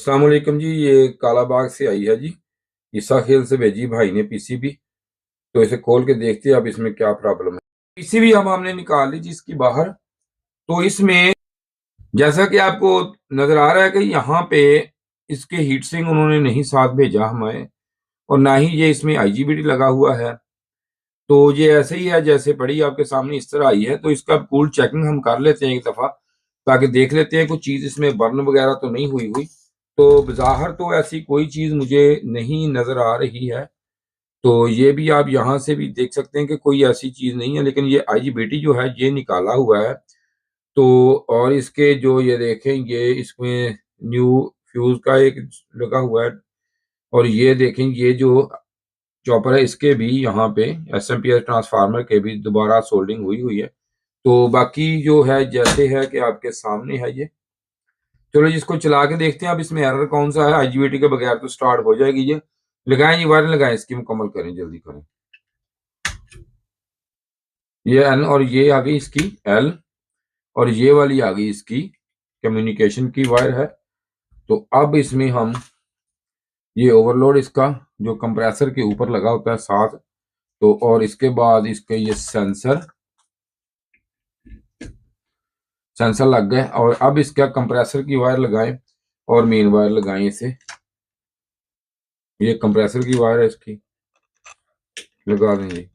अस्सलाम वालेकुम जी। ये काला बाग से आई है जी। ईसा खेल से भेजी भाई ने पीसीबी। तो इसे खोल के देखते हैं अब इसमें क्या प्रॉब्लम है। पीसीबी अब हमने निकाल ली जी इसकी बाहर। तो इसमें जैसा कि आपको नजर आ रहा है कि यहाँ पे इसके हीट सिंक उन्होंने नहीं साथ भेजा हमें, और ना ही ये इसमें आईजीबीटी लगा हुआ है। तो ये ऐसे ही है जैसे पड़ी आपके सामने इस तरह आई है। तो इसका कूल चेकिंग हम कर लेते हैं एक दफा, ताकि देख लेते हैं कुछ चीज इसमें बर्न वगैरह तो नहीं हुई हुई। तो बाहर तो ऐसी कोई चीज मुझे नहीं नजर आ रही है। तो ये भी आप यहाँ से भी देख सकते हैं कि कोई ऐसी चीज नहीं है, लेकिन ये आईजीबीटी जो है ये निकाला हुआ है। तो और इसके जो ये देखें, ये इसमें न्यू फ्यूज का एक लगा हुआ है। और ये देखें, ये जो चॉपर है इसके भी यहाँ पे एसएमपीएस ट्रांसफार्मर के भी दोबारा सोल्डिंग हुई हुई है। तो बाकी जो है जैसे है कि आपके सामने है ये। चलो जिसको चला के देखते हैं अब इसमें एरर कौन सा है। आईजीबीटी के बगैर तो स्टार्ट हो जाएगी ये। लगाएं जी, वायर लगाएं, इसकी मुकम्मल करें, जल्दी करें। ये एन और ये आ गई इसकी एल, और ये वाली आ गई इसकी कम्युनिकेशन की वायर है। तो अब इसमें हम ये ओवरलोड इसका जो कंप्रेसर के ऊपर लगा होता है साथ, तो और इसके बाद इसके ये सेंसर लग गए। और अब इसका कंप्रेसर की वायर लगाएं और मेन वायर लगाएं इसे। ये कंप्रेसर की वायर है, इसकी लगा देंगे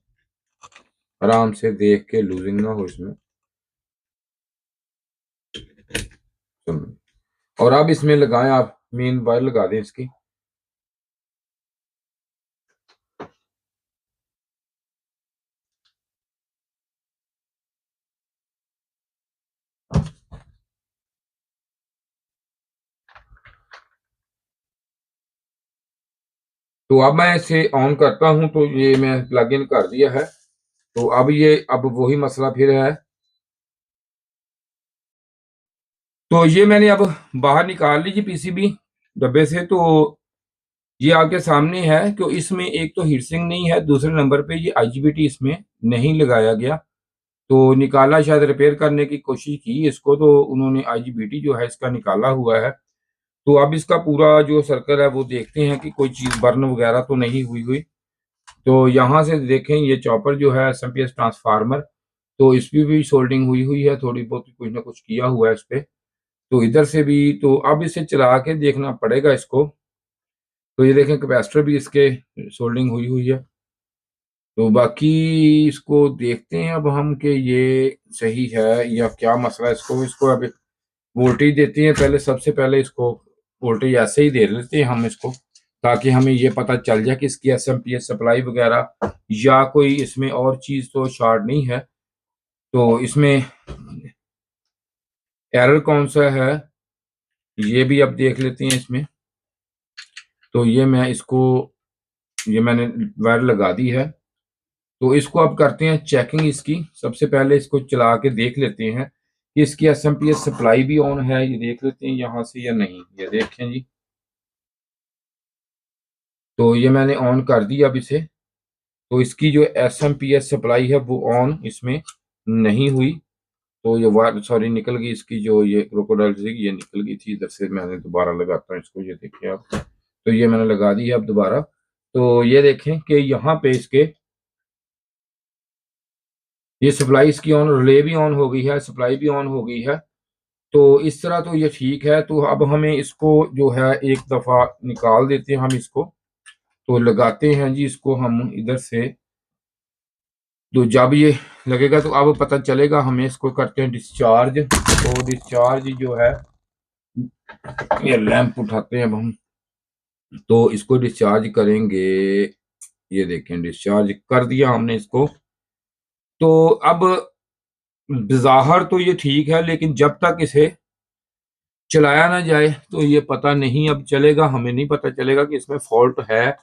आराम से, देख के लूजिंग ना हो इसमें। और अब इसमें लगाएं, आप मेन वायर लगा दें इसकी। तो अब मैं इसे ऑन करता हूं, तो ये मैं प्लग इन कर दिया है। तो अब वही मसला फिर है। तो ये मैंने अब बाहर निकाल ली जी पीसीबी डब्बे से। तो ये आपके सामने है कि इसमें एक तो हीटसिंक नहीं है, दूसरे नंबर पे ये आईजीबीटी इसमें नहीं लगाया गया। तो निकाला, शायद रिपेयर करने की कोशिश की इसको, तो उन्होंने आईजीबीटी जो है इसका निकाला हुआ है। तो अब इसका पूरा जो सर्कल है वो देखते हैं कि कोई चीज बर्न वगैरह तो नहीं हुई हुई। तो यहाँ से देखें, ये चॉपर जो है एसएमपीएस ट्रांसफार्मर, तो इस पे भी सोल्डिंग हुई हुई है, थोड़ी बहुत कुछ ना कुछ किया हुआ है इस पे। तो इधर से भी, तो अब इसे चला के देखना पड़ेगा इसको। तो ये देखें, कैपेसिटर भी इसके सोल्डिंग हुई हुई है। तो बाकी इसको देखते हैं अब हम कि ये सही है या क्या मसला है। इसको अब वोल्टेज देते हैं पहले, सबसे पहले इसको वोल्टेज ऐसे ही दे लेते हैं हम इसको, ताकि हमें ये पता चल जाए कि इसकी एसएमपीएस सप्लाई वगैरह या कोई इसमें और चीज तो शॉर्ट नहीं है। तो इसमें एरर कौन सा है ये भी अब देख लेते हैं इसमें। तो ये मैंने वायर लगा दी है। तो इसको अब करते हैं चेकिंग इसकी। सबसे पहले इसको चला के देख लेते हैं कि इसकी एसएमपीएस सप्लाई भी ऑन है, ये देख लेते हैं यहाँ से या नहीं। ये देखें जी, तो ये मैंने ऑन कर दी अब इसे। तो इसकी जो एसएमपीएस सप्लाई है वो ऑन इसमें नहीं हुई। तो ये वायर, सॉरी, निकल गई इसकी जो ये क्रोकोडाइल थी, ये निकल गई थी इधर से। मैंने दोबारा लगाता हूँ इसको, ये देखिए आप। तो ये मैंने लगा दी है अब दोबारा। तो ये देखें कि यहाँ पे इसके ये सप्लाई इसकी ऑन, रिले भी ऑन हो गई है, सप्लाई भी ऑन हो गई है। तो इस तरह तो ये ठीक है। तो अब हमें इसको जो है एक दफा निकाल देते हैं हम इसको। तो लगाते हैं जी इसको हम इधर से। तो जब ये लगेगा तो अब पता चलेगा हमें। इसको करते हैं डिस्चार्ज। तो डिस्चार्ज जो है, ये लैंप उठाते हैं अब हम। तो इसको डिस्चार्ज करेंगे। ये देखें, डिस्चार्ज कर दिया हमने इसको। तो अब बाहर तो ये ठीक है, लेकिन जब तक इसे चलाया ना जाए तो ये पता नहीं अब चलेगा, हमें नहीं पता चलेगा कि इसमें फॉल्ट है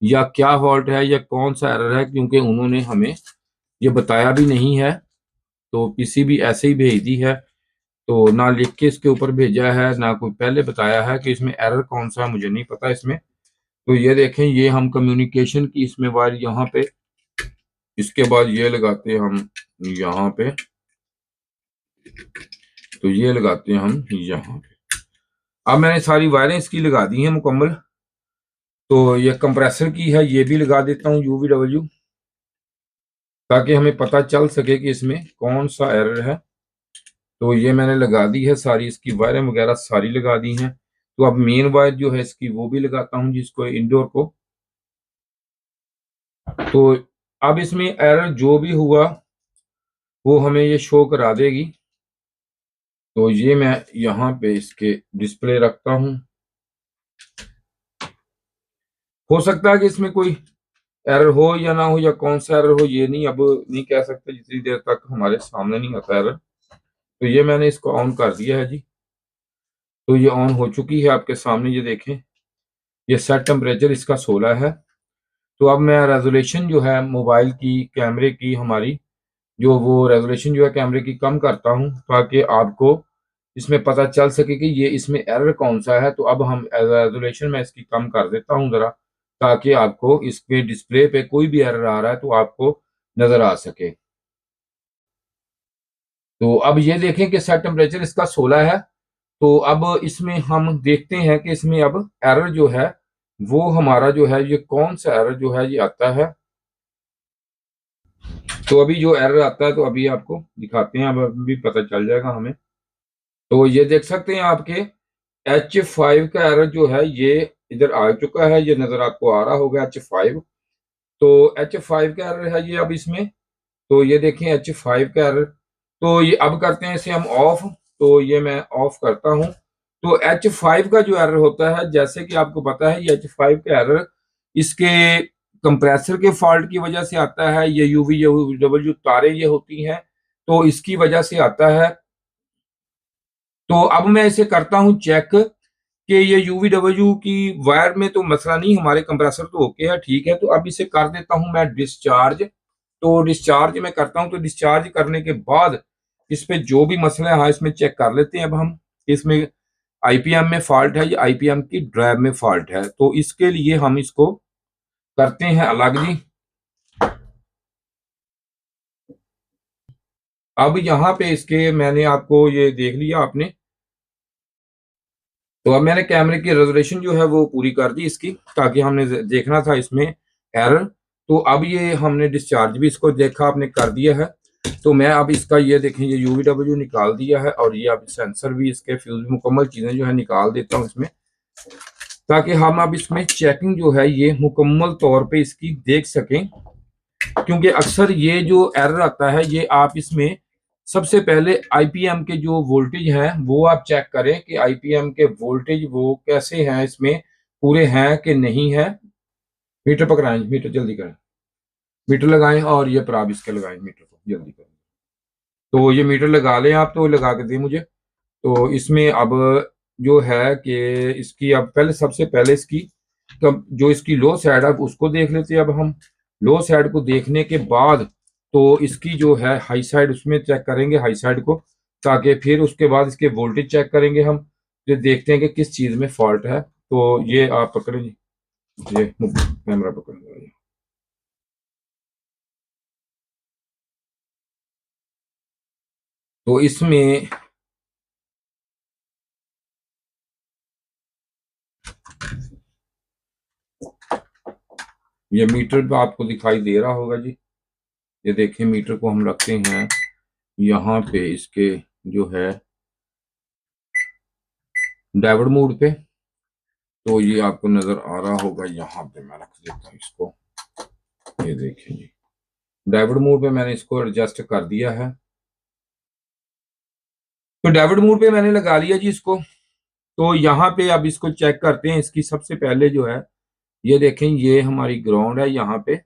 या क्या फॉल्ट है या कौन सा एरर है, क्योंकि उन्होंने हमें ये बताया भी नहीं है। तो पीसीबी ऐसे ही भेज दी है। तो ना लिख के इसके ऊपर भेजा है, ना कोई पहले बताया है कि इसमें एरर कौन सा है, मुझे नहीं पता इसमें। तो ये देखें, ये हम कम्युनिकेशन की इसमें वायर यहाँ पे, इसके बाद ये लगाते हैं हम यहाँ पे। तो ये लगाते हैं हम यहाँ पे। अब मैंने सारी वायरें इसकी लगा दी हैं मुकम्मल। तो ये कंप्रेसर की है, ये भी लगा देता हूँ UVW, ताकि हमें पता चल सके कि इसमें कौन सा एरर है। तो ये मैंने लगा दी है सारी, इसकी वायरें वगैरह सारी लगा दी हैं। तो अब मेन वायर जो है इसकी वो भी लगाता हूँ जिसको इंडोर को। तो अब इसमें एरर जो भी हुआ वो हमें ये शो करा देगी। तो ये मैं यहाँ पे इसके डिस्प्ले रखता हूँ। हो सकता है कि इसमें कोई एरर हो या ना हो, या कौन सा एरर हो ये नहीं अब नहीं कह सकते जितनी देर तक हमारे सामने नहीं आता एरर। तो ये मैंने इसको ऑन कर दिया है जी। तो ये ऑन हो चुकी है आपके सामने, ये देखें। ये सेट टेम्परेचर इसका 16 है। तो अब मैं रेजोल्यूशन जो है मोबाइल की, कैमरे की हमारी, जो वो रेजोल्यूशन जो है कैमरे की कम करता हूँ, ताकि आपको इसमें पता चल सके कि ये इसमें एरर कौन सा है। तो अब हम रेजोल्यूशन में इसकी कम कर देता हूँ ज़रा, ताकि आपको इसके डिस्प्ले पे कोई भी एरर आ रहा है तो आपको नज़र आ सके। तो अब ये देखें कि सेट टेम्परेचर इसका 16 है। तो अब इसमें हम देखते हैं कि इसमें अब एरर जो है वो हमारा जो है, ये कौन सा एरर जो है ये आता है। तो अभी जो एरर आता है तो अभी आपको दिखाते हैं, अब अभी पता चल जाएगा हमें। तो ये देख सकते हैं आपके H5 का एरर जो है ये इधर आ चुका है, ये नजर आपको आ रहा होगा H5। तो H5 का एरर है ये अब इसमें। तो ये देखें H5 का एरर। तो ये अब करते हैं इसे हम ऑफ। तो ये मैं ऑफ करता हूं। तो H5 का जो एरर होता है, जैसे कि आपको पता है, ये H5 का एरर इसके कंप्रेसर के फॉल्ट की वजह से आता है। ये UVW तारे ये होती हैं, तो इसकी वजह से आता है। तो अब मैं इसे करता हूं चेक कि ये UVW की वायर में तो मसला नहीं, हमारे कंप्रेसर तो ओके है, ठीक है। तो अब इसे कर देता हूं मैं डिस्चार्ज। तो डिस्चार्ज में करता हूं। तो डिस्चार्ज करने के बाद इस पे जो भी मसला है, हाँ, इसमें चेक कर लेते हैं अब हम। इसमें IPM में फॉल्ट है या IPM की ड्राइव में फॉल्ट है। तो इसके लिए हम इसको करते हैं अलग जी। अब यहाँ पे इसके मैंने आपको ये देख लिया आपने। तो अब मैंने कैमरे की रेजोल्यूशन जो है वो पूरी कर दी इसकी, ताकि हमने देखना था इसमें एरर। तो अब ये हमने डिस्चार्ज भी इसको देखा, आपने कर दिया है। तो मैं अब इसका ये देखें, ये UVW निकाल दिया है, और ये अब सेंसर भी, इसके फ्यूज भी, मुकम्मल चीज़ें जो है निकाल देता हूँ इसमें, ताकि हम अब इसमें चेकिंग जो है ये मुकम्मल तौर पे इसकी देख सकें। क्योंकि अक्सर ये जो एरर आता है ये आप इसमें सबसे पहले IPM के जो वोल्टेज हैं वो आप चेक करें कि IPM के वोल्टेज वो कैसे हैं, इसमें पूरे हैं कि नहीं है। मीटर पकड़ाएं, मीटर जल्दी करें, मीटर लगाएं, और ये प्राब इसके लगाएं, मीटर को जल्दी करें। तो ये मीटर लगा लें आप, तो लगा के दें मुझे। तो इसमें अब जो है कि इसकी अब पहले, सबसे पहले इसकी जो इसकी लो साइड है उसको देख लेते हैं। अब हम लो साइड को देखने के बाद तो इसकी जो है हाई साइड, उसमें चेक करेंगे हाई साइड को, ताकि फिर उसके बाद इसके वोल्टेज चेक करेंगे हम, फिर देखते हैं कि किस चीज़ में फॉल्ट है। तो ये आप पकड़ें जी, ये कैमरा पकड़ें। तो इसमें ये मीटर पे आपको दिखाई दे रहा होगा जी। ये देखें, मीटर को हम रखते हैं यहाँ पे इसके जो है डायोड मोड पे। तो ये आपको नजर आ रहा होगा, यहाँ पे मैं रख देता हूँ इसको। ये देखें जी, डायोड मोड पे मैंने इसको एडजस्ट कर दिया है। तो डायोड मोड पे मैंने लगा लिया जी इसको। तो यहाँ पे अब इसको चेक करते हैं। इसकी सबसे पहले जो है, ये देखें, ये हमारी ग्राउंड है यहाँ पे।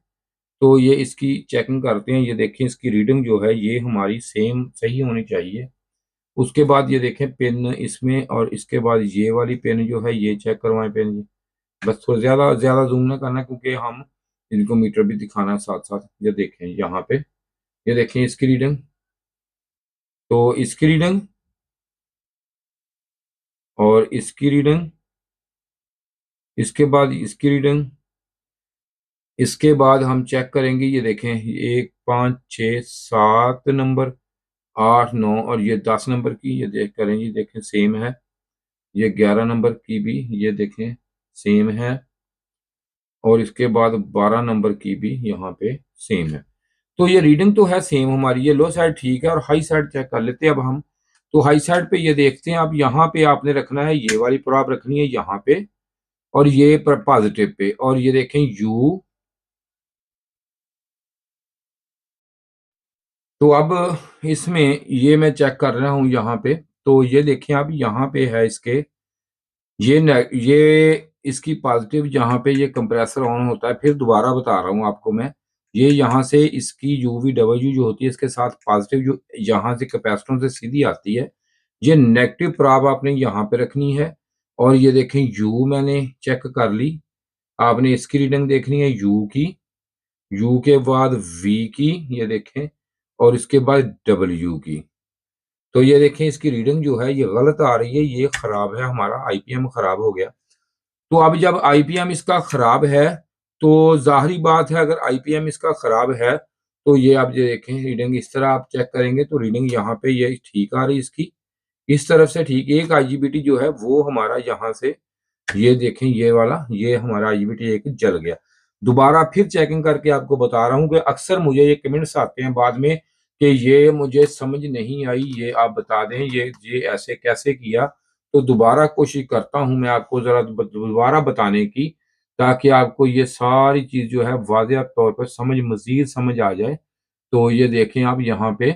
तो ये इसकी चेकिंग करते हैं। ये देखें, इसकी रीडिंग जो है ये हमारी सेम सही होनी चाहिए। उसके बाद ये देखें पिन इसमें, और इसके बाद ये वाली पिन जो है ये चेक करवाएं पिन जी। बस थोड़ा ज़्यादा ज़्यादा जूम ना करना, क्योंकि हम इनको मीटर भी दिखाना है साथ साथ। ये देखें यहाँ पे, ये देखें इसकी रीडिंग। तो इसकी रीडिंग और इसकी रीडिंग, इसके बाद इसकी रीडिंग, इसके बाद हम चेक करेंगे। ये देखें, 1 5 6 7 नंबर, 8 9 और ये 10 नंबर की, ये देख करें जी, देखें सेम है। ये 11 नंबर की भी ये देखें सेम है, और इसके बाद 12 नंबर की भी यहाँ पे सेम है। तो ये रीडिंग तो है सेम हमारी, ये लो साइड ठीक है, और हाई साइड चेक कर लेते हैं अब हम। तो हाई साइड पे ये देखते हैं, अब यहाँ पे आपने रखना है, ये वाली प्रॉब रखनी है यहाँ पे, और ये पॉजिटिव पे, और ये देखें यू। तो अब इसमें ये मैं चेक कर रहा हूँ यहाँ पे, तो ये देखें अब यहाँ पे है इसके, ये इसकी पॉजिटिव यहाँ पे ये कंप्रेसर ऑन होता है, फिर दोबारा बता रहा हूँ आपको मैं। ये यहाँ से इसकी यूवीडब्ल्यू जो होती है इसके साथ पॉजिटिव जो यहाँ से कैपेसिटर से सीधी आती है, ये नेगेटिव प्रॉब आपने यहाँ पे रखनी है। और ये देखें यू मैंने चेक कर ली, आपने इसकी रीडिंग देखनी है यू की, यू के बाद वी की, ये देखें, और इसके बाद डब्ल्यू की। तो ये देखें इसकी रीडिंग जो है ये गलत आ रही है, ये खराब है, हमारा आईपीएम खराब हो गया। तो अब जब आईपीएम इसका खराब है, तो जाहिर बात है अगर आईपीएम इसका खराब है, तो ये आप ये देखें रीडिंग इस तरह आप चेक करेंगे तो रीडिंग यहाँ पे ये ठीक आ रही है इसकी, इस तरफ से ठीक। एक आईजीबीटी जो है वो हमारा यहाँ से, ये देखें ये वाला, ये हमारा आईजीबीटी एक जल गया। दोबारा फिर चेकिंग करके आपको बता रहा हूँ कि अक्सर मुझे ये कमेंट्स आते हैं बाद में कि ये मुझे समझ नहीं आई, ये आप बता दें ये ऐसे कैसे किया। तो दोबारा कोशिश करता हूँ मैं आपको जरा दोबारा बताने की, ताकि आपको ये सारी चीज जो है वाज़ेह तौर पर मजीद समझ आ जाए। तो ये देखें आप यहाँ पे,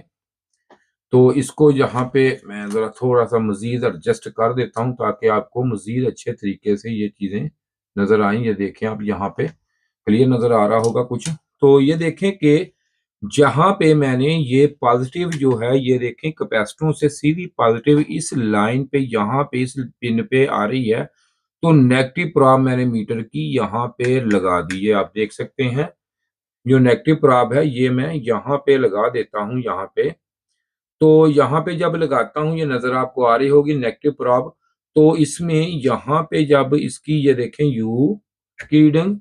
तो इसको यहाँ पे मैं ज़रा थोड़ा-सा मज़ीद एडजस्ट कर देता हूँ, ताकि आपको मज़ीद अच्छे तरीके से ये चीज़ें नज़र आएँ। ये देखें आप यहाँ पे क्लियर नज़र आ रहा होगा कुछ। तो ये देखें कि जहाँ पे मैंने ये पॉज़िटिव जो है, ये देखें कैपेसिटरों से सीधी पॉज़िटिव इस लाइन पे यहाँ पे इस पिन पे आ रही है, तो नेगेटिव प्रॉब मैंने मीटर की यहाँ पे लगा दी है। आप देख सकते हैं, जो नेगेटिव प्रॉब है ये मैं यहाँ पे लगा देता हूँ यहाँ पे। तो यहाँ पे जब लगाता हूँ, ये नज़र आपको आ रही होगी नेगेटिव प्रॉब। तो इसमें यहाँ पे जब इसकी ये देखें यू की रीडिंग,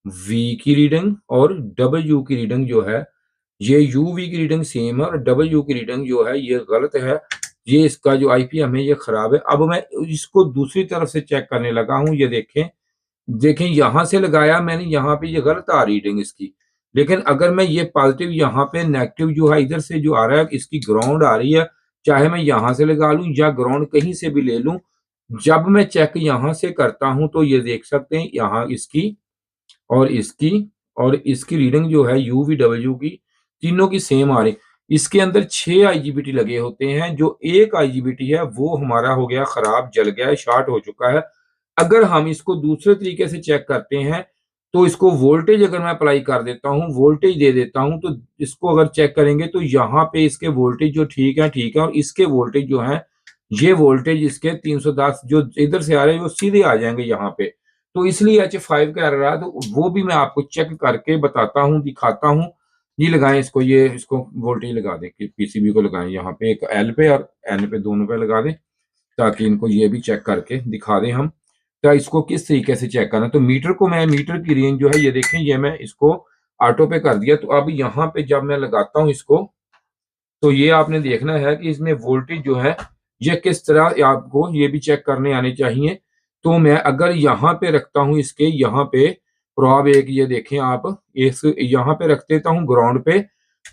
वी की रीडिंग और डब्ल्यू की रीडिंग जो है, ये यू वी की रीडिंग सेम है और डब्ल्यू की रीडिंग जो है ये गलत है। ये इसका जो आईपीएम है ये खराब है। अब मैं इसको दूसरी तरफ से चेक करने लगा हूँ। ये देखें यहाँ से लगाया मैंने, यहाँ पे ये गलत आ रीडिंग इसकी। लेकिन अगर मैं ये पॉजिटिव यहाँ पे नेगेटिव जो है इधर से जो आ रहा है, इसकी ग्राउंड आ रही है, चाहे मैं यहाँ से लगा लूँ या ग्राउंड कहीं से भी ले लूँ। जब मैं चेक यहाँ से करता हूँ तो ये देख सकते हैं यहाँ इसकी और इसकी और इसकी रीडिंग जो है यू वी डब्ल्यू की, तीनों की सेम आ रही। इसके अंदर 6 आईजीबीटी लगे होते हैं, जो एक आईजीबीटी है वो हमारा हो गया खराब, जल गया है, शॉर्ट हो चुका है। अगर हम इसको दूसरे तरीके से चेक करते हैं, तो इसको वोल्टेज अगर मैं अप्लाई कर देता हूँ, वोल्टेज दे देता हूँ, तो इसको अगर चेक करेंगे तो यहाँ पे इसके वोल्टेज जो ठीक है, और इसके वोल्टेज जो है, ये वोल्टेज इसके 310 जो इधर से आ रहे हैं वो सीधे आ जाएंगे यहाँ पे। तो इसलिए H5 का एरर रहा है, तो वो भी मैं आपको चेक करके बताता हूँ, दिखाता हूँ। ये लगाएं इसको, ये इसको वोल्टेज लगा दें कि पीसीबी को लगाएं यहाँ पे, एक एल पे और एन पे, दोनों पे लगा दें, ताकि इनको ये भी चेक करके दिखा दें हम क्या इसको किस तरीके से चेक करना। तो मीटर को मैं, मीटर की रेंज जो है ये देखें, ये मैं इसको ऑटो पे कर दिया। तो अब यहाँ पे जब मैं लगाता हूँ इसको, तो ये आपने देखना है कि इसमें वोल्टेज जो है ये किस तरह, आपको ये भी चेक करने आने चाहिए। तो मैं अगर यहाँ पे रखता हूँ इसके, यहाँ पे प्रॉब एक, ये देखें आप, इस यहाँ पे रख देता हूँ ग्राउंड पे।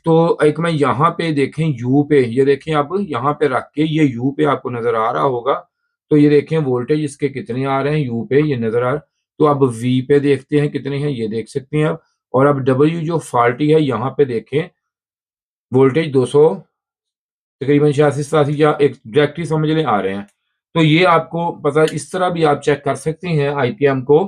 तो एक मैं यहाँ पे देखें यू पे, ये देखें अब यहाँ पे रख के, ये यू पे आपको नजर आ रहा होगा। तो ये देखें वोल्टेज इसके कितने आ रहे हैं, यू पे ये नजर आ रहा है। तो अब वी पे देखते हैं कितने हैं, ये देख सकते हैं आप। और अब डब्ल्यू जो फॉल्टी है यहाँ पे देखें, वोल्टेज 200 तकरीबन 86-87 या एग्जैक्ट ही समझ लें आ रहे हैं। तो ये आपको पता, इस तरह भी आप चेक कर सकते हैं आईपीएम को,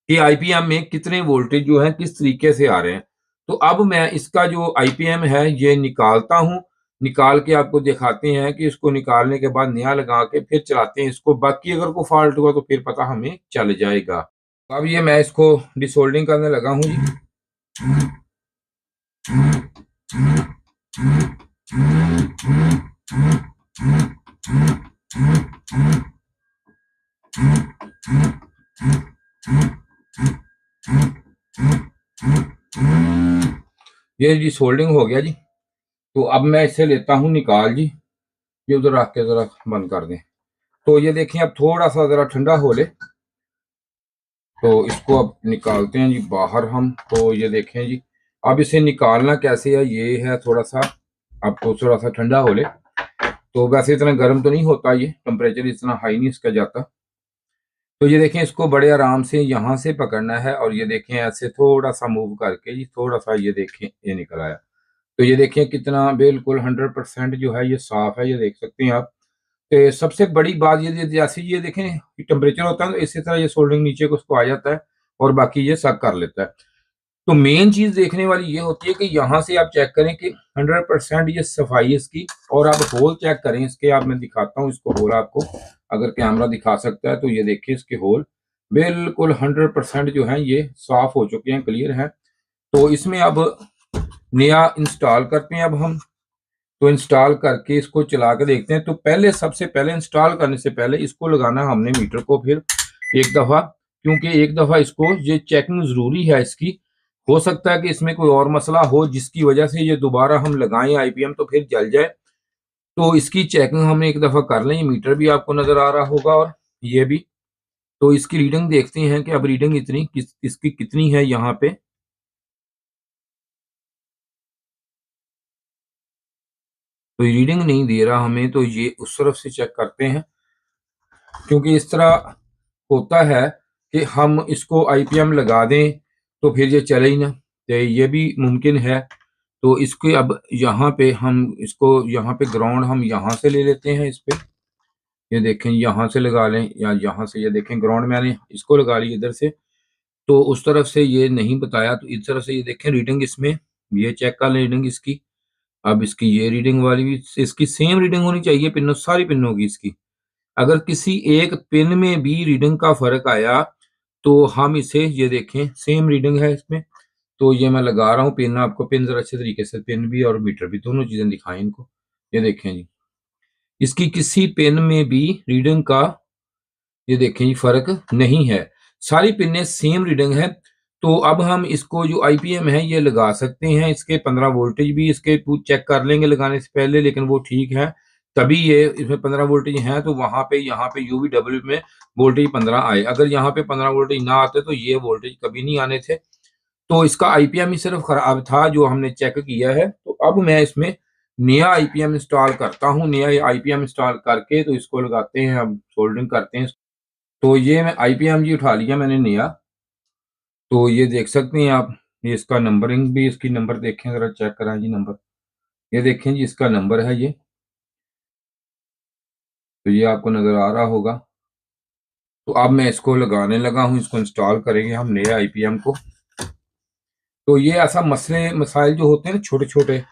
कि आईपीएम में कितने वोल्टेज जो है किस तरीके से आ रहे हैं। तो अब मैं इसका जो आईपीएम है ये निकालता हूँ, निकाल के आपको दिखाते हैं कि इसको निकालने के बाद नया लगा के फिर चलाते हैं इसको। बाकी अगर कोई फॉल्ट हुआ तो फिर पता हमें चल जाएगा। अब ये मैं इसको डिसोल्डिंग करने लगा हूँ जी। ये जी सोल्डिंग हो गया जी। तो अब मैं इसे लेता हूँ निकाल जी, ये उधर रख के जरा बंद कर दें। तो ये देखें अब थोड़ा सा ज़रा ठंडा हो ले, तो इसको अब निकालते हैं जी बाहर हम। तो ये देखें जी, अब इसे निकालना कैसे है, ये है थोड़ा सा, अब तो थोड़ा सा ठंडा हो ले। तो वैसे इतना गर्म तो नहीं होता, ये टेम्परेचर इतना हाई नहीं इसका जाता। तो ये देखें, इसको बड़े आराम से यहाँ से पकड़ना है और ये देखें ऐसे थोड़ा सा मूव करके जी, थोड़ा सा ये देखें ये निकल आया। तो ये देखें कितना बिल्कुल 100% जो है ये साफ है, ये देख सकते हैं आप। तो सबसे बड़ी बात ये जैसे ये देखें टेम्परेचर होता है तो इसी तरह ये सोल्डरिंग नीचे को उसको आ जाता है और बाकी ये सक कर लेता है। तो मेन चीज देखने वाली ये होती है कि यहाँ से आप चेक करें कि 100% ये सफाई है इसकी। और आप होल चेक करें इसके, आप मैं दिखाता हूँ इसको होल आपको, अगर कैमरा दिखा सकता है तो ये देखिए इसके होल बिल्कुल 100% जो है ये साफ हो चुके हैं, क्लियर हैं। तो इसमें अब नया इंस्टॉल करते हैं अब हम। तो इंस्टॉल करके इसको चला के देखते हैं। तो पहले सबसे पहले इंस्टॉल करने से पहले इसको लगाना हमने मीटर को फिर एक दफ़ा, क्योंकि एक दफ़ा इसको ये चेकिंग ज़रूरी है इसकी। हो सकता है कि इसमें कोई और मसला हो जिसकी वजह से ये दोबारा हम लगाएं आईपीएम तो फिर जल जाए। तो इसकी चेकिंग हम एक दफ़ा कर लें। मीटर भी आपको नज़र आ रहा होगा और ये भी। तो इसकी रीडिंग देखते हैं कि अब रीडिंग इसकी कितनी है यहाँ पे। तो रीडिंग नहीं दे रहा हमें, तो ये उस तरफ से चेक करते हैं, क्योंकि इस तरह होता है कि हम इसको आईपीएम लगा दें तो फिर ये चले ही ना, तो ये भी मुमकिन है। तो इसके अब यहाँ पे हम इसको यहाँ पे ग्राउंड हम यहाँ से ले लेते हैं इस पे। ये देखें यहाँ से लगा लें या यहाँ से, ये देखें ग्राउंड मैंने इसको लगा ली इधर से। तो उस तरफ से ये नहीं बताया, तो इस तरफ से ये देखें रीडिंग इसमें, ये चेक कर लें रीडिंग इसकी। अब इसकी ये रीडिंग वाली भी इसकी सेम रीडिंग होनी चाहिए, पिनों सारी पिन की इसकी। अगर किसी एक पिन में भी रीडिंग का फ़र्क आया तो हम इसे, ये देखें सेम रीडिंग है इसमें। तो ये मैं लगा रहा हूँ पिन, आपको पिन ज़रा अच्छे तरीके से, पिन भी और मीटर भी दोनों चीज़ें दिखाएं इनको। ये देखें जी, इसकी किसी पिन में भी रीडिंग का, ये देखें जी, फ़र्क नहीं है, सारी पिनें सेम रीडिंग है। तो अब हम इसको जो आईपीएम है ये लगा सकते हैं। इसके 15 वोल्टेज भी इसके चेक कर लेंगे लगाने से पहले, लेकिन वो ठीक है तभी ये इसमें 15 वोल्टेज हैं। तो वहाँ पे यहाँ पे यूवीडब्ल्यू में वोल्टेज 15 आए, अगर यहाँ पे 15 वोल्टेज ना आते तो ये वोल्टेज कभी नहीं आने थे। तो इसका आईपीएम ही सिर्फ खराब था जो हमने चेक किया है। तो अब मैं इसमें नया आईपीएम इंस्टॉल करता हूँ। नया आईपीएम इंस्टॉल करके तो इसको लगाते हैं, अब सोल्डरिंग करते हैं। तो ये मैं आईपीएम जी उठा लिया मैंने नया। तो ये देख सकते हैं आप, ये इसका नंबरिंग भी, इसकी नंबर देखें ज़रा, चेक कराएं जी नंबर। ये देखें जी इसका नंबर है ये, तो ये आपको नज़र आ रहा होगा। तो अब मैं इसको लगाने लगा हूँ, इसको इंस्टॉल करेंगे हम नए आईपीएम को। तो ये ऐसा मसले मसाइल जो होते हैं ना छोटे छोटे,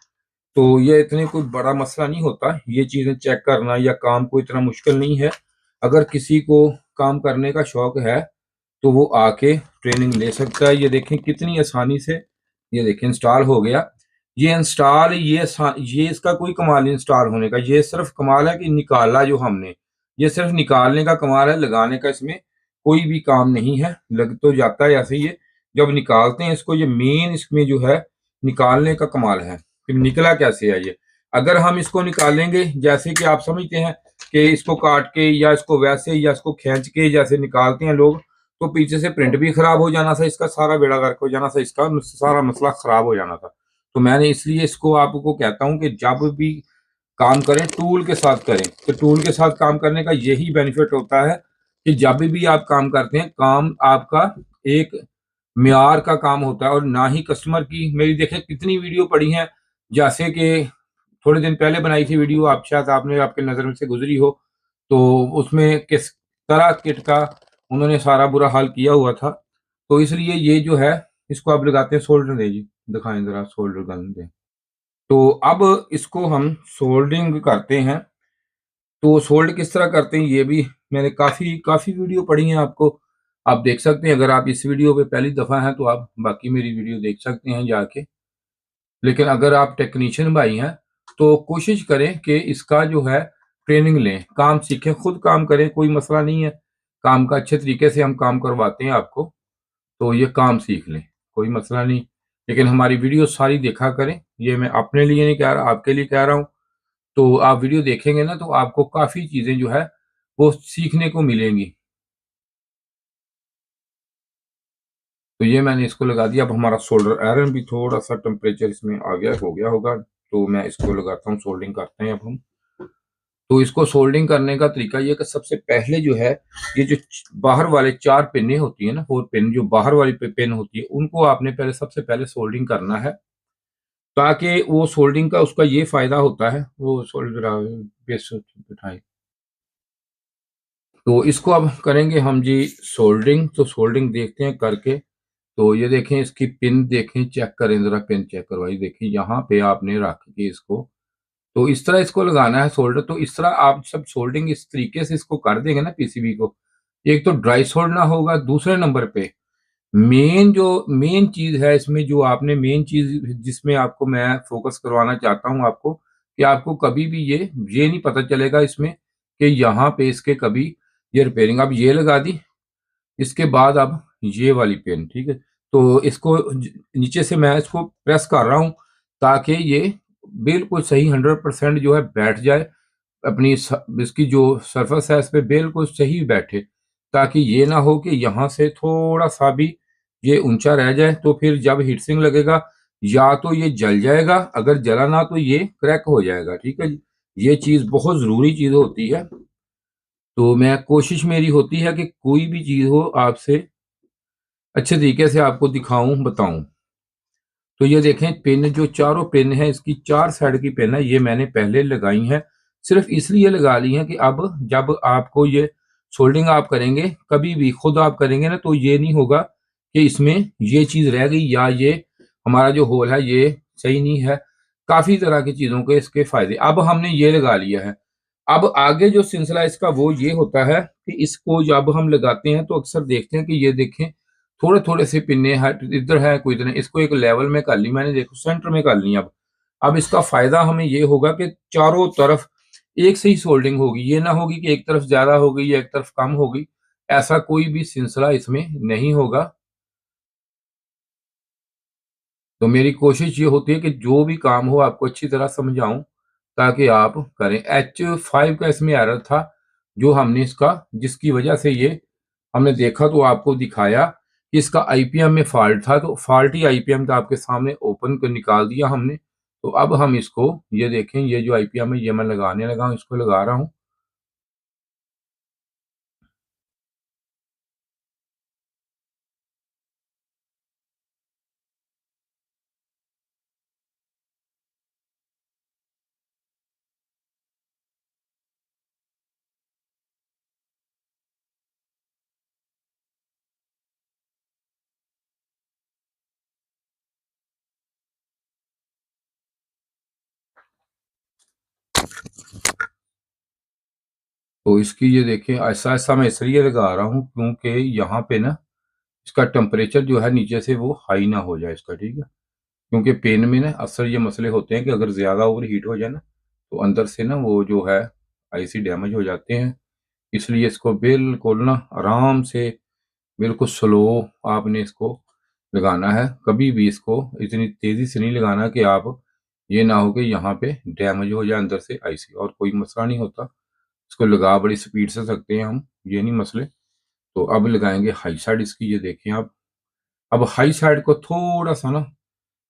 तो ये इतने कोई बड़ा मसला नहीं होता। ये चीज़ें चेक करना या काम को इतना मुश्किल नहीं है। अगर किसी को काम करने का शौक है तो वो आके ट्रेनिंग ले सकता है। ये देखें कितनी आसानी से, ये देखें इंस्टॉल हो गया। ये इंस्टॉल ये इसका कोई कमाल नहीं इंस्टॉल होने का, ये सिर्फ कमाल है कि निकाला जो हमने, ये सिर्फ निकालने का कमाल है, लगाने का इसमें कोई भी काम नहीं है। लग तो जाता है ऐसे ही, ये जब निकालते हैं इसको, ये मेन इसमें जो है निकालने का कमाल है कि निकला कैसे है ये। अगर हम इसको निकालेंगे जैसे कि आप समझते हैं कि इसको काट के या इसको वैसे या इसको खींच के जैसे निकालते हैं लोग, तो पीछे से प्रिंट भी खराब हो जाना था, इसका सारा बेड़ा गर्क हो जाना था, इसका सारा मसला खराब हो जाना था। तो मैंने इसलिए इसको आपको कहता हूँ कि जब भी काम करें टूल के साथ करें। तो टूल के साथ काम करने का यही बेनिफिट होता है कि जब भी आप काम करते हैं, काम आपका एक म्यार का काम होता है और ना ही कस्टमर की। मेरी देखें कितनी वीडियो पड़ी हैं, जैसे कि थोड़े दिन पहले बनाई थी वीडियो, आप शायद आपने आपके नज़र में से गुजरी हो, तो उसमें किस तरह किट का उन्होंने सारा बुरा हाल किया हुआ था। तो इसलिए ये जो है इसको आप लगाते हैं। सोल्डर दें जी, दिखाएं ज़रा सोल्डर गन दें। तो अब इसको हम सोल्डरिंग करते हैं। तो सोल्ड किस तरह करते हैं ये भी मैंने काफ़ी काफ़ी वीडियो पड़ी हैं, आपको आप देख सकते हैं। अगर आप इस वीडियो पे पहली दफ़ा हैं तो आप बाकी मेरी वीडियो देख सकते हैं जाके। लेकिन अगर आप टेक्नीशियन भाई हैं तो कोशिश करें कि इसका जो है ट्रेनिंग लें, काम सीखें, खुद काम करें, कोई मसला नहीं है काम का। अच्छे तरीके से हम काम करवाते हैं आपको, तो ये काम सीख लें, कोई मसला नहीं। लेकिन हमारी वीडियो सारी देखा करें, ये मैं अपने लिए नहीं कह रहा, आपके लिए कह रहा हूँ। तो आप वीडियो देखेंगे ना तो आपको काफ़ी चीज़ें जो है वो सीखने को मिलेंगी। तो ये मैंने इसको लगा दिया। अब हमारा सोल्डर आयरन भी थोड़ा सा टेम्परेचर इसमें आ गया हो गया होगा, तो मैं इसको लगाता हूँ, सोल्डरिंग करते हैं अब हम। तो इसको सोल्डरिंग करने का तरीका ये कि सबसे पहले जो है, ये जो बाहर वाले 4 पिनें होती है ना, 4 पिन जो बाहर वाली पिन होती है, उनको आपने पहले सबसे पहले सोल्डरिंग करना है, ताकि वो सोल्डरिंग का उसका ये फायदा होता है। वो सोल्डर बेस बिठाए, तो इसको अब करेंगे हम जी सोल्डरिंग। तो सोल्डरिंग देखते हैं करके। तो ये देखें, इसकी पिन देखें, चेक करें जरा, पिन चेक करवाइए। देखिए यहाँ पे आपने रख के इसको, तो इस तरह इसको लगाना है सोल्डर। तो इस तरह आप सब सोल्डरिंग इस तरीके से इसको कर देंगे ना पीसीबी को, एक तो ड्राई सोल्डना होगा, दूसरे नंबर पे मेन चीज है इसमें, जो आपने मेन चीज जिसमें आपको मैं फोकस करवाना चाहता हूं आपको, कि आपको कभी भी ये नहीं पता चलेगा इसमें कि यहाँ पे इसके कभी ये रिपेयरिंग अब ये लगा दी, इसके बाद अब ये वाली पिन, ठीक है। तो इसको नीचे से मैं इसको प्रेस कर रहा हूँ, ताकि ये बिल्कुल सही 100% जो है बैठ जाए, अपनी इसकी जो सरफेस है इस पे बिल्कुल सही बैठे, ताकि ये ना हो कि यहाँ से थोड़ा सा भी ये ऊंचा रह जाए, तो फिर जब हीट सिंक लगेगा या तो ये जल जाएगा, अगर जला ना तो ये क्रैक हो जाएगा, ठीक है जी। ये चीज बहुत जरूरी चीज होती है। तो मैं कोशिश मेरी होती है कि कोई भी चीज हो आपसे अच्छे तरीके से आपको दिखाऊं, बताऊं। तो ये देखें, पिन जो चारों पिन है, इसकी 4 साइड की पिन है, ये मैंने पहले लगाई है। सिर्फ इसलिए लगा ली है कि अब जब आपको ये सोल्डिंग आप करेंगे, कभी भी खुद आप करेंगे ना, तो ये नहीं होगा कि इसमें ये चीज रह गई या ये हमारा जो होल है ये सही नहीं है। काफी तरह की चीजों के इसके फायदे। अब हमने ये लगा लिया है। अब आगे जो सिलसिला इसका वो ये होता है कि इसको जब हम लगाते हैं तो अक्सर देखते हैं कि ये देखें, थोड़े थोड़े से पिन्ने है, इधर है कोई इधर है, इसको एक लेवल में कर ली मैंने, देखो सेंटर में कर ली। अब इसका फायदा हमें ये होगा कि चारों तरफ एक से ही सोल्डिंग होगी, ये ना होगी कि एक तरफ ज्यादा हो गई या एक तरफ कम हो गई, ऐसा कोई भी सिलसिला इसमें नहीं होगा। तो मेरी कोशिश ये होती है कि जो भी काम हो आपको अच्छी तरह समझाऊं, ताकि आप करें। H5 का इसमें एरर था, जो हमने इसका जिसकी वजह से ये हमने देखा, तो आपको दिखाया कि इसका आईपीएम में फॉल्ट था, तो फॉल्टी आईपीएम का आपके सामने ओपन कर निकाल दिया हमने। तो अब हम इसको, ये देखें, ये जो आईपीएम है ये मैं लगाने लगा हूं, इसको लगा रहा हूं। तो इसकी ये देखें, ऐसा ऐसा मैं इसलिए लगा रहा हूँ क्योंकि यहाँ पे ना इसका टेम्परेचर जो है नीचे से वो हाई ना हो जाए इसका, ठीक है। क्योंकि पेन में ना अक्सर ये मसले होते हैं कि अगर ज़्यादा ओवर हीट हो जाए ना, तो अंदर से ना वो जो है आईसी डैमेज हो जाते हैं। इसलिए इसको बिल्कुल ना आराम से, बिल्कुल स्लो आपने इसको लगाना है। कभी भी इसको इतनी तेज़ी से नहीं लगाना कि आप ये ना हो कि यहाँ पे डैमेज हो जाए अंदर से आईसी, और कोई मसला नहीं होता। इसको लगा बड़ी स्पीड से सकते हैं हम, ये नहीं मसले। तो अब लगाएंगे हाई साइड इसकी, ये देखें आप। अब हाई साइड को थोड़ा सा ना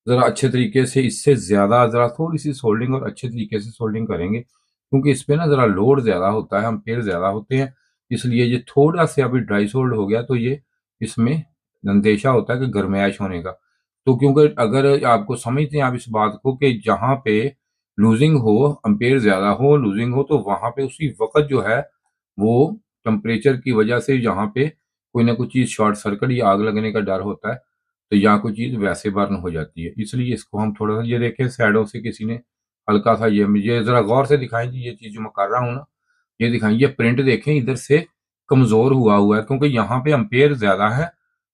ज़रा अच्छे तरीके से, इससे ज़्यादा ज़रा थोड़ी-सी सोल्डरिंग और अच्छे तरीके से सोल्डरिंग करेंगे, क्योंकि इस पे ना ज़रा लोड ज़्यादा होता है, एम्पेयर ज़्यादा होते हैं। इसलिए ये थोड़ा-सा अभी ड्राई सोल्ड हो गया, तो ये इसमें अंदेशा होता है कि गरमाइश होने का। तो क्योंकि अगर आपको समझते हैं आप इस बात को कि जहाँ पे लूज़िंग हो, एम्पेयर ज़्यादा हो, लूज़िंग हो, तो वहाँ पे उसी वक़्त जो है, वो टेम्परेचर की वजह से यहाँ पे कोई ना कोई चीज़ शॉर्ट सर्किट या आग लगने का डर होता है। तो यहाँ कोई चीज़ वैसे बर्न हो जाती है। इसलिए इसको हम थोड़ा-सा, ये देखें, साइडों से किसी ने हल्का-सा ये ज़रा गौर से दिखाएँ जी, ये चीज़ जो मैं कर रहा हूँ ना, ये दिखाएँ। ये प्रिंट देखें, इधर से कमज़ोर हुआ है, क्योंकि यहाँ पे एम्पेयर ज़्यादा है।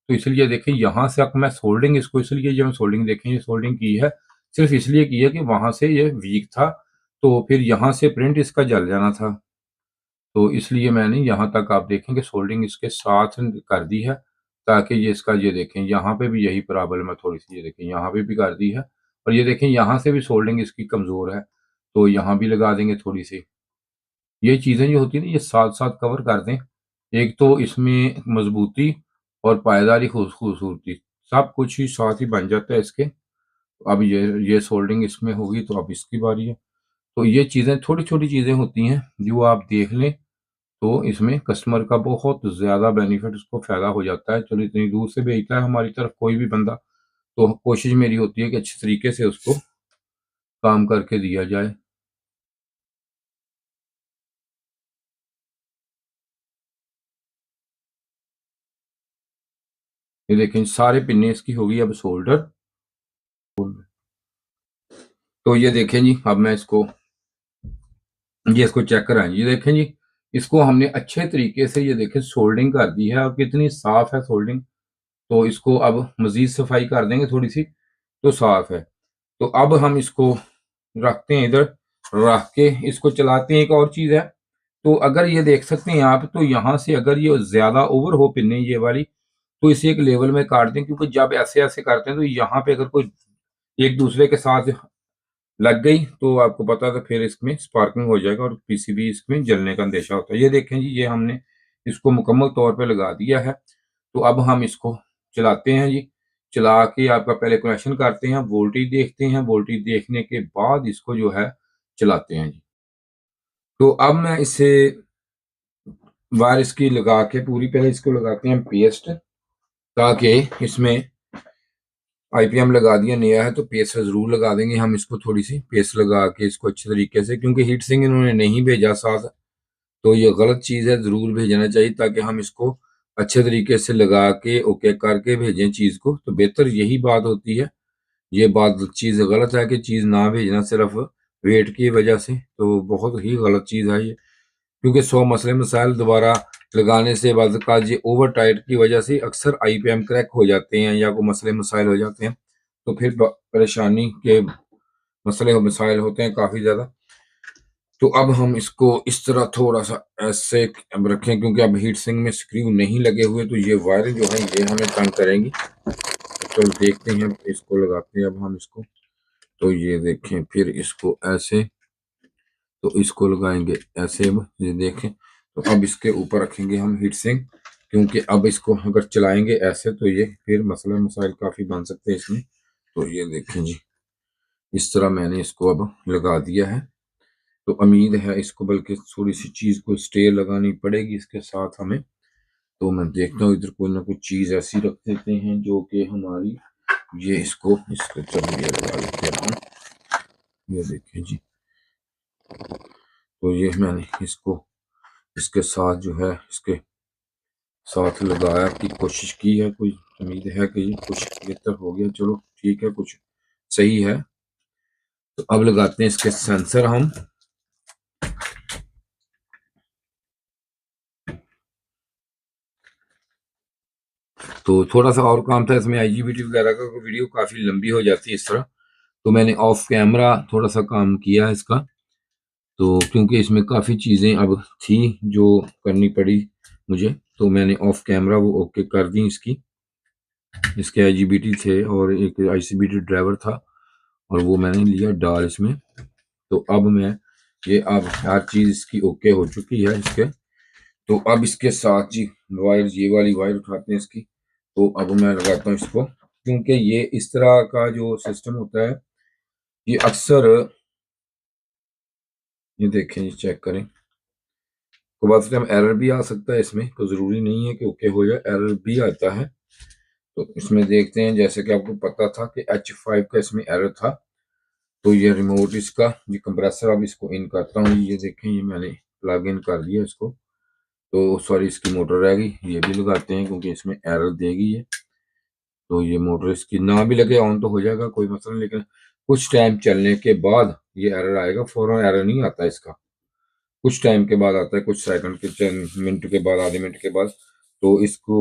तो इसलिए देखिए, यहाँ से अब मैं सोल्डरिंग इसको इसलिए, ये मैं सोल्डरिंग देखें, ये सोल्डरिंग की है, सिर्फ़ इसलिए की है कि वहाँ से ये वीक था, तो फिर यहाँ से प्रिंट इसका जल जाना था। तो इसलिए मैंने यहाँ तक, आप देखेंगे, सोल्डरिंग इसके साथ कर दी है, ताकि ये इसका, ये देखें, यहाँ पे भी यही प्रॉब्लम है थोड़ी-सी, ये देखें यहाँ पे भी कर दी है, और ये देखें यहाँ से भी सोल्डरिंग इसकी कमज़ोर है, तो यहाँ भी लगा देंगे थोड़ी-सी। ये चीज़ें जो होती है ना ये साथ-साथ कवर कर दें। एक तो इसमें मज़बूती और पायदारी खूबसूरती सब कुछ ही साथ ही बन जाता है इसके। अब ये सोल्डिंग इसमें होगी तो अब इसकी बारी है। तो ये चीज़ें छोटी-छोटी चीज़ें होती हैं जो आप देख लें तो इसमें कस्टमर का बहुत ज़्यादा बेनिफिट उसको फ़ायदा हो जाता है। चलो इतनी दूर से भेजता है हमारी तरफ कोई भी बंदा, तो कोशिश मेरी होती है कि अच्छे तरीके से उसको काम करके दिया जाए। ये देखें सारे पिन्ने इसकी हो गई अब सोल्डर। तो ये देखें जी, अब मैं इसको चेक कराएँ। ये देखें जी, इसको हमने अच्छे तरीके से ये देखें सोल्डिंग कर दी है और कितनी साफ़ है सोल्डिंग। तो इसको अब मज़ीद सफाई कर देंगे थोड़ी-सी, तो साफ़ है। तो अब हम इसको रखते हैं इधर, रख के इसको चलाते हैं। एक और चीज़ है, तो अगर ये देख सकते हैं आप, तो यहाँ से अगर ये ज़्यादा ओवर हो पिन्नी ये वाली, तो इसे एक लेवल में काट दें, क्योंकि जब ऐसे-ऐसे करते हैं तो यहाँ पे अगर कोई एक दूसरे के साथ लग गई तो आपको पता है तो फिर इसमें स्पार्किंग हो जाएगा और पीसीबी इसमें जलने का अंदेशा होता है। ये देखें जी, ये हमने इसको मुकम्मल तौर पे लगा दिया है। तो अब हम इसको चलाते हैं जी। चला के आपका पहले कनेक्शन करते हैं, वोल्टेज देखते हैं, वोल्टेज देखने के बाद इसको जो है चलाते हैं जी। तो अब मैं इसे वायर इसकी लगा के पूरी पहले इसको लगाते हैं पेस्ट, ताकि इसमें आईपीएम लगा दिया नया है तो पेस्ट ज़रूर लगा देंगे हम इसको, थोड़ी-सी पेस्ट लगा के इसको अच्छे तरीके से, क्योंकि हीट सिंक इन्होंने नहीं भेजा साथ, तो ये गलत चीज़ है, ज़रूर भेजना चाहिए ताकि हम इसको अच्छे तरीके से लगा के ओके करके भेजें चीज़ को, तो बेहतर यही बात होती है। ये बात चीज़ गलत है कि चीज़ ना भेजना सिर्फ वेट की वजह से, तो बहुत ही गलत चीज़ है ये। क्योंकि 100 मसले मसाइल दोबारा लगाने से बाद का ये ओवर टाइट की वजह से अक्सर आईपीएम क्रैक हो जाते हैं या कोई मसले मसाइल हो जाते हैं, तो फिर परेशानी के मसले और मसाइल होते हैं काफ़ी ज़्यादा। तो अब हम इसको इस तरह थोड़ा-सा ऐसे अब रखें, क्योंकि अब हीट सिंक में स्क्रू नहीं लगे हुए, तो ये वायरें जो हैं ये हमें तंग करेंगी। तो देखते हैं, इसको लगाते हैं अब हम इसको। तो ये देखें, फिर इसको ऐसे, तो इसको लगाएँगे ऐसे, अब ये देखें। तो अब इसके ऊपर रखेंगे हम हीट सिंक, क्योंकि अब इसको अगर चलाएँगे ऐसे तो ये फिर मसले मसाइल काफ़ी बन सकते हैं इसमें। तो ये देखें जी, इस तरह मैंने इसको अब लगा दिया है। तो उम्मीद है इसको, बल्कि थोड़ी-सी चीज़ को स्टे लगानी पड़ेगी इसके साथ हमें। तो मैं देखता हूँ इधर कोई ना कोई चीज़ ऐसी रख देते हैं जो कि हमारी ये इसको चलो ये लगा लेते हैं हम। ये देखिए जी, तो ये मैंने इसको इसके साथ जो है इसके साथ लगाया की कोशिश की है, कोई उम्मीद है कि ये कुछ बेहतर हो गया। चलो ठीक है, कुछ सही है। तो अब लगाते हैं इसके सेंसर हम। तो थोड़ा-सा और काम था इसमें आईजीबीटी वगैरह का, वीडियो काफ़ी लंबी हो जाती है इस तरह। तो मैंने ऑफ कैमरा थोड़ा-सा काम किया है इसका। तो क्योंकि इसमें काफ़ी चीज़ें अब थी जो करनी पड़ी मुझे, तो मैंने ऑफ कैमरा वो ओके कर दी इसकी। इसके आईजीबीटी थे और एक आईसीबीटी ड्राइवर था और वो मैंने लिया डाल इसमें। तो अब मैं ये अब हर चीज़ इसकी ओके हो चुकी है इसके। तो अब इसके साथ जी वायर, ये वाली वायर उठाते हैं इसकी। तो अब मैं लगाता हूँ इसको, क्योंकि ये इस तरह का जो सिस्टम होता है ये अक्सर, ये देखें जी, चेक करें, तो बाद टाइम एरर भी आ सकता है इसमें, तो ज़रूरी नहीं है कि ओके हो जाए, एरर भी आता है। तो इसमें देखते हैं, जैसे कि आपको पता था कि H5 का इसमें एरर था। तो ये रिमोट इसका, ये कंप्रेसर, अब इसको इन करता हूँ। ये देखें, ये मैंने प्लग इन कर दिया इसको। तो सॉरी, इसकी मोटर रह गई, ये भी लगाते हैं क्योंकि इसमें एरर देगी ये। तो ये मोटर इसकी ना भी लगे ऑन तो हो जाएगा, कोई मसला नहीं, लेकिन कुछ टाइम चलने के बाद ये एरर आएगा, फौरन एरर नहीं आता इसका, कुछ टाइम के बाद आता है, कुछ सेकंड के, चंद मिनट के बाद, आधे मिनट के बाद। तो इसको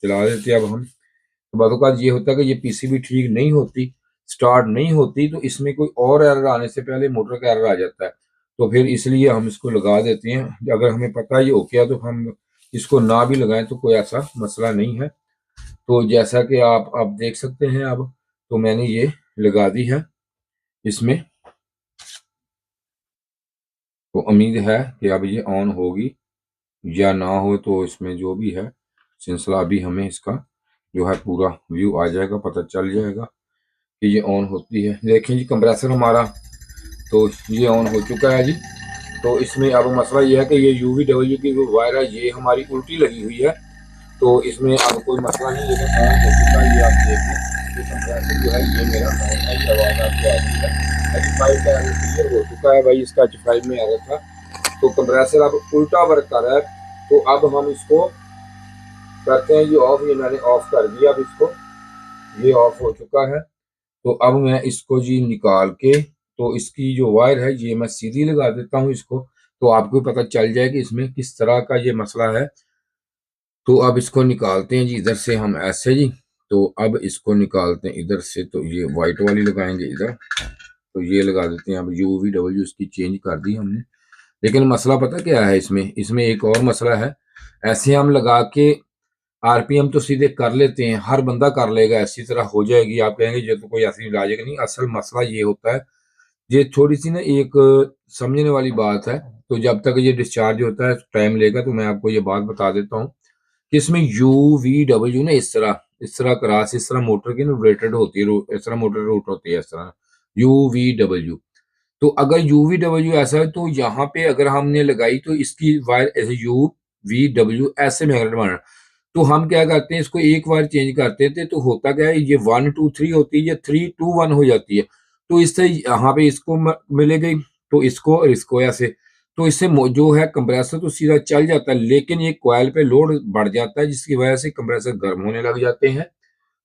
चला देते हैं अब हम। तो बातों का ये होता है कि ये पीसीबी ठीक नहीं होती, स्टार्ट नहीं होती, तो इसमें कोई और एरर आने से पहले मोटर का एरर आ जाता है। तो फिर इसलिए हम इसको लगा देते हैं। अगर हमें पता है ये ओके है तो हम इसको ना भी लगाएं तो कोई ऐसा मसला नहीं है। तो जैसा कि आप देख सकते हैं अब, तो मैंने ये लगा दी है इसमें। तो उम्मीद है कि अब ये ऑन होगी या ना हो, तो इसमें जो भी है सिलसिला अभी हमें इसका जो है पूरा व्यू आ जाएगा, पता चल जाएगा कि ये ऑन होती है। देखें जी कंप्रेसर हमारा तो ये ऑन हो चुका है जी। तो इसमें अब मसला ये है कि ये UVW की जो वायर है ये हमारी उल्टी लगी हुई है, तो इसमें अब कोई मसला नहीं, लेकिन ऑन हो चुका है। ये आप देख लें ये कंप्रेसर जो है ये मेरा ऑन है, ये आवाज़ आपको आ रही है। H5 का क्लियर हो चुका है भाई, इसका H5 में आ रहा था, तो कंप्रेसर अब उल्टा वर्क कर रहा है। तो अब हम इसको करते हैं ये ऑफ, ये मैंने ऑफ कर दिया, अब इसको ये ऑफ हो चुका है। तो अब मैं इसको जी निकाल के, तो इसकी जो वायर है ये मैं सीधी लगा देता हूँ इसको, तो आपको पता चल जाए कि इसमें किस तरह का ये मसला है। तो अब इसको निकालते हैं जी इधर से हम ऐसे जी। तो अब इसको निकालते हैं इधर से, तो ये वाइट वाली लगाएंगे इधर, तो ये लगा देते हैं। अब UVW इसकी चेंज कर दी हमने, लेकिन मसला पता क्या है इसमें एक और मसला है। ऐसे हम लगा के RPM तो सीधे कर लेते हैं, हर बंदा कर लेगा, ऐसी तरह हो जाएगी, आप कहेंगे ये तो कोई ऐसी लॉजिक नहीं। असल मसला ये होता है, ये थोड़ी सी ना एक समझने वाली बात है। तो जब तक ये डिस्चार्ज होता है टाइम लेगा, तो मैं आपको ये बात बता देता हूँ कि इसमें UVW ना इस तरह क्रॉस, इस तरह मोटर की ना रेटेड होती है, इस तरह मोटर रूट होती है, इस तरह UVW। तो अगर UVW ऐसा है, तो यहाँ पे अगर हमने लगाई तो इसकी वायर ऐसे UVW ऐसे मैग्नेट बना, तो हम क्या करते हैं इसको एक बार चेंज करते थे, तो होता क्या है ये 1 2 3 होती है, ये 3 2 1 हो जाती है। तो इससे यहाँ पे इसको मिले गई, तो इसको और इसको ऐसे, तो इससे जो है कंप्रेसर तो सीधा चल जाता है, लेकिन ये कॉइल पे लोड बढ़ जाता है, जिसकी वजह से कंप्रेसर गर्म होने लग जाते हैं।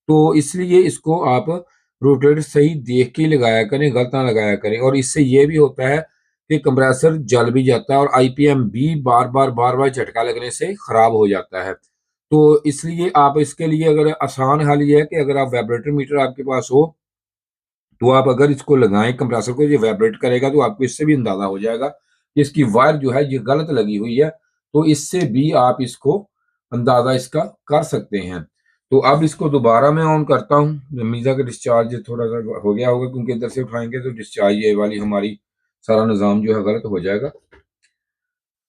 तो इसलिए इसको आप रोटेटर सही देख के लगाया करें, गलत ना लगाया करें। और इससे ये भी होता है कि कंप्रेसर जल भी जाता है, और IPM भी बार बार झटका लगने से खराब हो जाता है। तो इसलिए आप इसके लिए अगर आसान हल ये है कि अगर आप वाइब्रेटर मीटर आपके पास हो, तो आप अगर इसको लगाएं कंप्रेसर को, ये वाइब्रेट करेगा, तो आपको इससे भी अंदाजा हो जाएगा कि इसकी वायर जो है ये गलत लगी हुई है। तो इससे भी आप इसको अंदाजा इसका कर सकते हैं। तो अब इसको दोबारा मैं ऑन करता हूँ। मीजा का डिस्चार्ज थोड़ा सा हो गया होगा, क्योंकि इधर से उठाएंगे तो डिस्चार्ज ये वाली हमारी सारा निज़ाम जो है गलत हो जाएगा।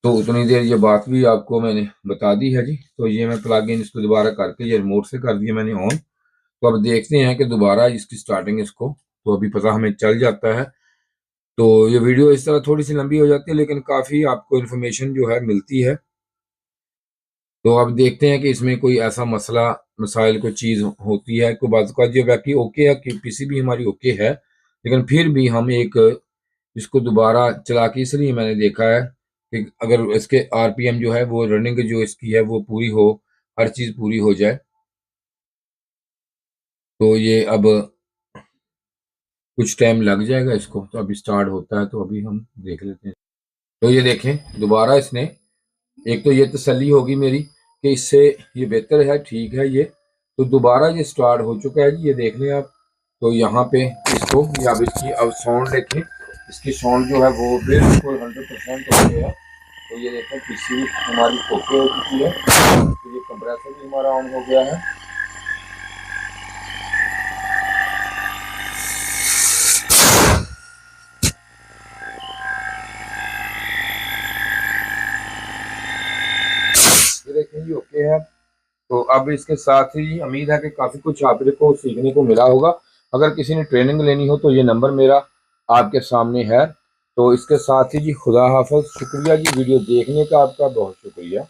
तो उतनी देर ये बात भी आपको मैंने बता दी है जी। तो ये मैं प्लग इन इसको दोबारा करके ये रिमोट से कर दिया मैंने ऑन। तो अब देखते हैं कि दोबारा इसकी स्टार्टिंग इसको, तो अभी पता हमें चल जाता है। तो ये वीडियो इस तरह थोड़ी सी लंबी हो जाती है, लेकिन काफ़ी आपको इन्फॉर्मेशन जो है मिलती है। तो अब देखते हैं कि इसमें कोई ऐसा मसला मसाइल कोई चीज़ होती है, कोई बात का जो बाकी ओके है कि PCB हमारी ओके है, लेकिन फिर भी हम एक इसको दोबारा चला के, इसलिए मैंने देखा है कि अगर इसके RPM जो है वो रनिंग जो इसकी है वो पूरी हो, हर चीज़ पूरी हो जाए। तो ये अब कुछ टाइम लग जाएगा इसको, तो अभी स्टार्ट होता है, तो अभी हम देख लेते हैं। तो ये देखें दोबारा इसने, एक तो ये तसल्ली होगी मेरी कि इससे ये बेहतर है, ठीक है ये। तो दोबारा ये स्टार्ट हो चुका है जी, ये देख लें आप। तो यहाँ पे इसको, ये अब इसकी अब साउंड देखें, इसकी साउंड जो है वो बिल्कुल 100% ओके है। तो ये देखें PCB हमारी ओके हो चुकी है, तो ये कंप्रेसर भी हमारा ऑन हो गया है। ये देखें जी ओके है। तो अब इसके साथ ही उम्मीद है कि काफ़ी कुछ आपको सीखने को मिला होगा। अगर किसी ने ट्रेनिंग लेनी हो तो ये नंबर मेरा आपके सामने है। तो इसके साथ ही जी खुदा हाफ़िज़। शुक्रिया जी, वीडियो देखने का आपका बहुत शुक्रिया।